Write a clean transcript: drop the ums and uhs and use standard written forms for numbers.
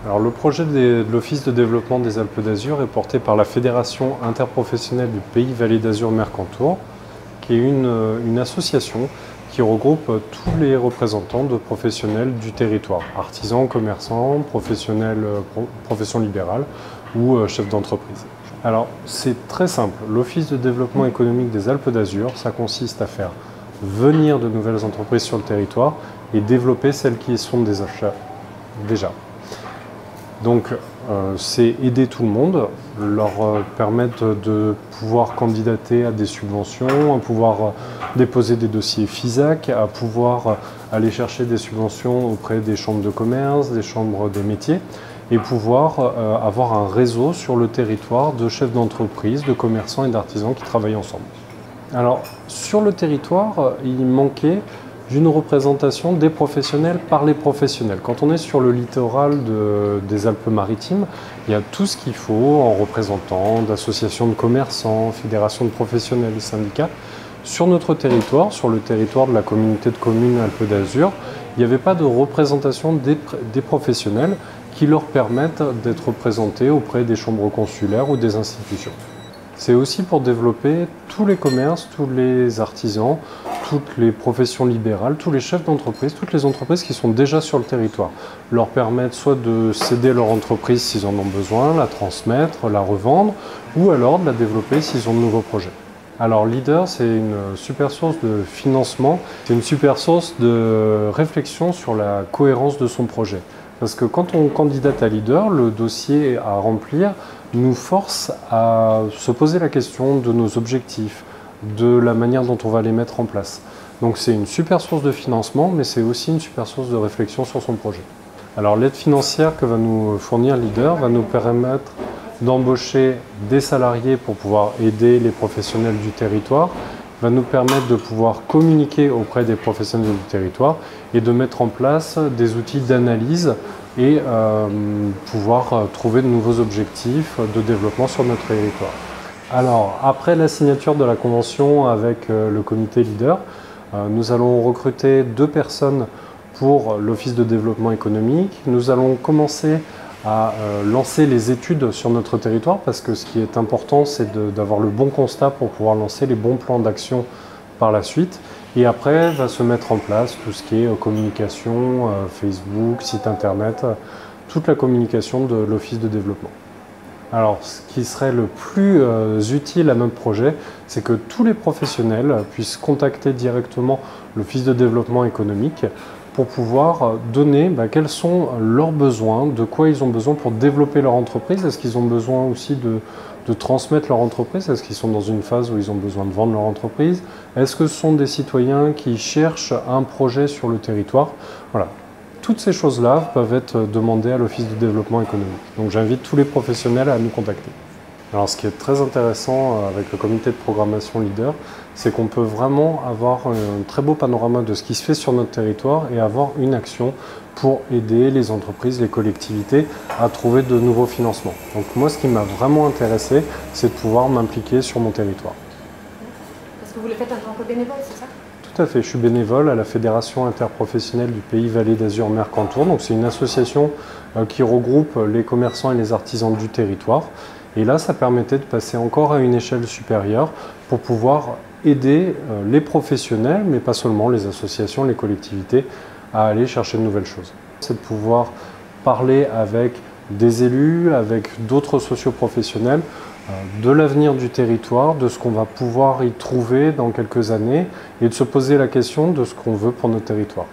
Alors, le projet de l'Office de développement des Alpes d'Azur est porté par la Fédération interprofessionnelle du Pays Vallée d'Azur Mercantour, qui est une association qui regroupe tous les représentants de professionnels du territoire, artisans, commerçants, professionnels, professions libérales ou chefs d'entreprise. Alors, c'est très simple. L'Office de développement économique des Alpes d'Azur, ça consiste à faire venir de nouvelles entreprises sur le territoire et développer celles qui y sont déjà. Donc, c'est aider tout le monde, leur permettre de pouvoir candidater à des subventions, à pouvoir déposer des dossiers FISAC, à pouvoir aller chercher des subventions auprès des chambres de commerce, des chambres des métiers, et pouvoir avoir un réseau sur le territoire de chefs d'entreprise, de commerçants et d'artisans qui travaillent ensemble. Alors, sur le territoire, il manquait d'une représentation des professionnels par les professionnels. Quand on est sur le littoral des Alpes-Maritimes, il y a tout ce qu'il faut en représentants d'associations de commerçants, fédérations de professionnels et syndicats. Sur notre territoire, sur le territoire de la communauté de communes Alpes d'Azur, il n'y avait pas de représentation des professionnels qui leur permettent d'être représentés auprès des chambres consulaires ou des institutions. C'est aussi pour développer tous les commerces, tous les artisans, toutes les professions libérales, tous les chefs d'entreprise, toutes les entreprises qui sont déjà sur le territoire. Leur permettre soit de céder leur entreprise s'ils en ont besoin, la transmettre, la revendre, ou alors de la développer s'ils ont de nouveaux projets. Alors Leader, c'est une super source de financement, c'est une super source de réflexion sur la cohérence de son projet. Parce que quand on candidate à Leader, le dossier à remplir nous force à se poser la question de nos objectifs, de la manière dont on va les mettre en place. Donc c'est une super source de financement, mais c'est aussi une super source de réflexion sur son projet. Alors l'aide financière que va nous fournir Leader va nous permettre d'embaucher des salariés pour pouvoir aider les professionnels du territoire, va nous permettre de pouvoir communiquer auprès des professionnels du territoire et de mettre en place des outils d'analyse et pouvoir trouver de nouveaux objectifs de développement sur notre territoire. Alors, après la signature de la convention avec le comité Leader, nous allons recruter 2 personnes pour l'Office de développement économique. Nous allons commencer à lancer les études sur notre territoire parce que ce qui est important, c'est d'avoir le bon constat pour pouvoir lancer les bons plans d'action par la suite. Et après, va se mettre en place tout ce qui est communication, Facebook, site internet, toute la communication de l'Office de développement. Alors, ce qui serait le plus utile à notre projet, c'est que tous les professionnels puissent contacter directement l'Office de développement économique pour pouvoir donner quels sont leurs besoins, de quoi ils ont besoin pour développer leur entreprise. Est-ce qu'ils ont besoin aussi de transmettre leur entreprise? Est-ce qu'ils sont dans une phase où ils ont besoin de vendre leur entreprise? Est-ce que ce sont des citoyens qui cherchent un projet sur le territoire? Voilà. Toutes ces choses-là peuvent être demandées à l'Office de développement économique. Donc j'invite tous les professionnels à nous contacter. Alors ce qui est très intéressant avec le comité de programmation Leader, c'est qu'on peut vraiment avoir un très beau panorama de ce qui se fait sur notre territoire et avoir une action pour aider les entreprises, les collectivités à trouver de nouveaux financements. Donc moi, ce qui m'a vraiment intéressé, c'est de pouvoir m'impliquer sur mon territoire. Parce que vous le faites en tant que bénévole, c'est ça? Tout à fait, je suis bénévole à la Fédération interprofessionnelle du Pays Vallée d'Azur Mercantour. Donc c'est une association qui regroupe les commerçants et les artisans du territoire. Et là, ça permettait de passer encore à une échelle supérieure pour pouvoir aider les professionnels, mais pas seulement les associations, les collectivités, à aller chercher de nouvelles choses. C'est de pouvoir parler avec des élus, avec d'autres socioprofessionnels, de l'avenir du territoire, de ce qu'on va pouvoir y trouver dans quelques années et de se poser la question de ce qu'on veut pour notre territoire.